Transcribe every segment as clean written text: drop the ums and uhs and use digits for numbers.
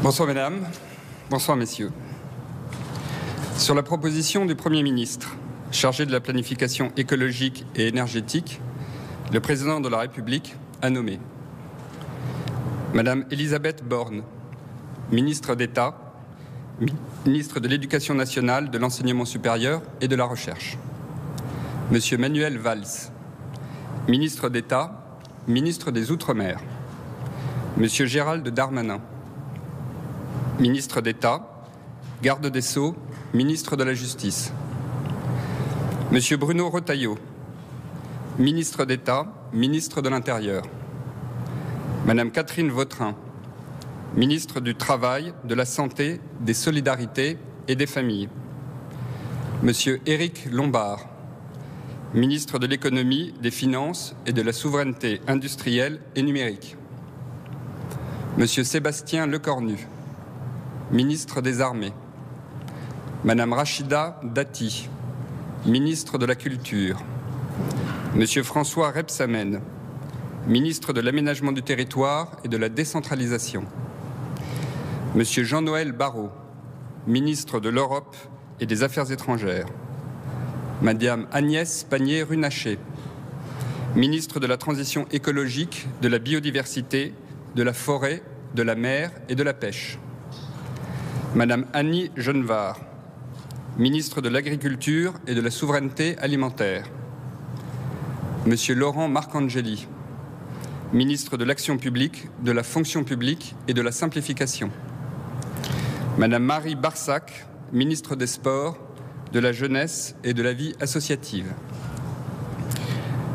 Bonsoir mesdames, bonsoir messieurs. Sur la proposition du Premier ministre chargé de la planification écologique et énergétique, le Président de la République a nommé Madame Elisabeth Borne, ministre d'État, ministre de l'Éducation nationale, de l'Enseignement supérieur et de la Recherche. Monsieur Manuel Valls, ministre d'État, ministre des Outre-mer. Monsieur Gérald Darmanin, ministre d'État, garde des Sceaux, ministre de la Justice. Monsieur Bruno Retailleau, ministre d'État, ministre de l'Intérieur. Madame Catherine Vautrin, ministre du Travail, de la Santé, des Solidarités et des Familles. Monsieur Éric Lombard, ministre de l'Économie, des Finances et de la Souveraineté industrielle et numérique. Monsieur Sébastien Lecornu, ministre des Armées. Madame Rachida Dati, ministre de la Culture. Monsieur François Rebsamen, ministre de l'Aménagement du Territoire et de la Décentralisation. Monsieur Jean-Noël Barrot, ministre de l'Europe et des Affaires étrangères. Madame Agnès Pannier-Runacher, ministre de la Transition écologique, de la biodiversité, de la forêt, de la mer et de la pêche. Madame Annie Genevard, ministre de l'Agriculture et de la Souveraineté alimentaire. Monsieur Laurent Marcangeli, ministre de l'Action publique, de la Fonction publique et de la Simplification. Madame Marie Barsac, ministre des Sports, de la Jeunesse et de la Vie associative.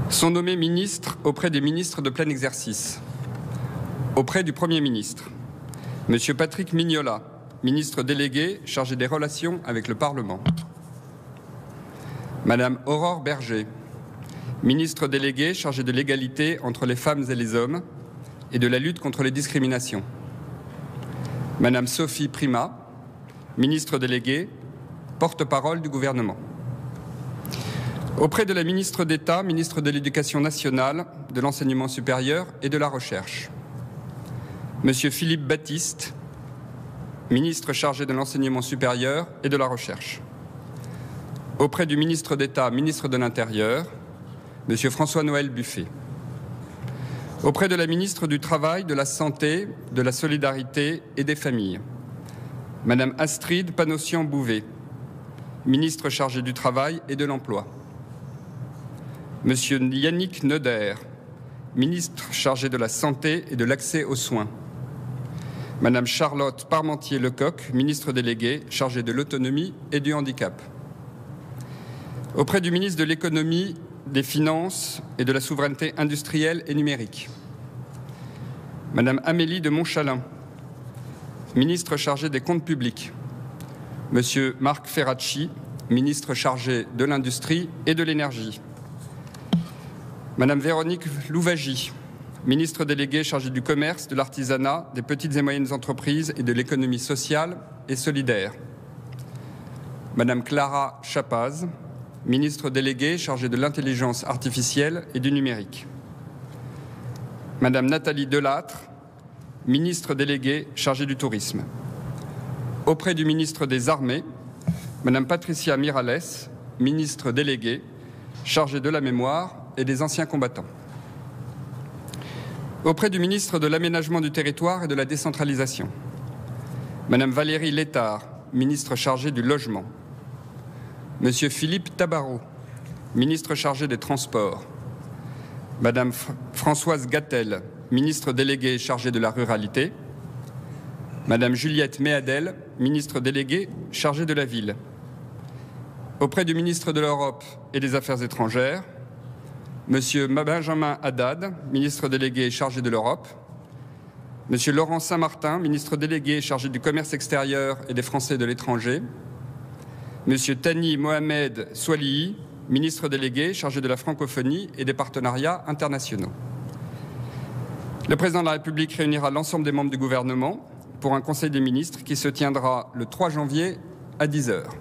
Sont nommés ministres auprès des ministres de plein exercice. Auprès du Premier ministre, Monsieur Patrick Mignola, ministre délégué chargé des relations avec le Parlement. Madame Aurore Berger, ministre déléguée chargée de l'égalité entre les femmes et les hommes et de la lutte contre les discriminations. Madame Sophie Primas, ministre déléguée, porte-parole du gouvernement. Auprès de la ministre d'État, ministre de l'Éducation nationale, de l'Enseignement supérieur et de la Recherche. Monsieur Philippe Baptiste, ministre chargé de l'Enseignement supérieur et de la Recherche. Auprès du ministre d'État, ministre de l'Intérieur, Monsieur François-Noël Buffet. Auprès de la ministre du Travail, de la Santé, de la Solidarité et des Familles, Madame Astrid Panossian-Bouvet, ministre chargé du Travail et de l'Emploi. Monsieur Yannick Neuder, ministre chargé de la Santé et de l'Accès aux soins. Madame Charlotte Parmentier-Lecoq, ministre déléguée chargée de l'autonomie et du handicap. Auprès du ministre de l'Économie, des Finances et de la Souveraineté industrielle et numérique. Madame Amélie de Montchalin, ministre chargée des comptes publics. Monsieur Marc Ferracci, ministre chargé de l'Industrie et de l'Énergie. Madame Véronique Louvagie, ministre déléguée chargée du commerce, de l'artisanat, des petites et moyennes entreprises et de l'économie sociale et solidaire. Madame Clara Chapaz, ministre déléguée chargée de l'intelligence artificielle et du numérique. Madame Nathalie Delattre, ministre déléguée chargée du tourisme. Auprès du ministre des Armées, Madame Patricia Miralles, ministre déléguée chargée de la mémoire et des anciens combattants. Auprès du ministre de l'Aménagement du Territoire et de la Décentralisation, Madame Valérie Létard, ministre chargée du Logement. Monsieur Philippe Tabarot, ministre chargé des Transports. Madame Françoise Gattel, ministre déléguée chargée de la Ruralité. Madame Juliette Méadel, ministre déléguée chargée de la Ville. Auprès du ministre de l'Europe et des Affaires étrangères, Monsieur Benjamin Haddad, ministre délégué chargé de l'Europe. Monsieur Laurent Saint-Martin, ministre délégué chargé du commerce extérieur et des Français de l'étranger. Monsieur Thani Mohamed Swalihi, ministre délégué chargé de la francophonie et des partenariats internationaux. Le président de la République réunira l'ensemble des membres du gouvernement pour un conseil des ministres qui se tiendra le 3 janvier à 10 heures.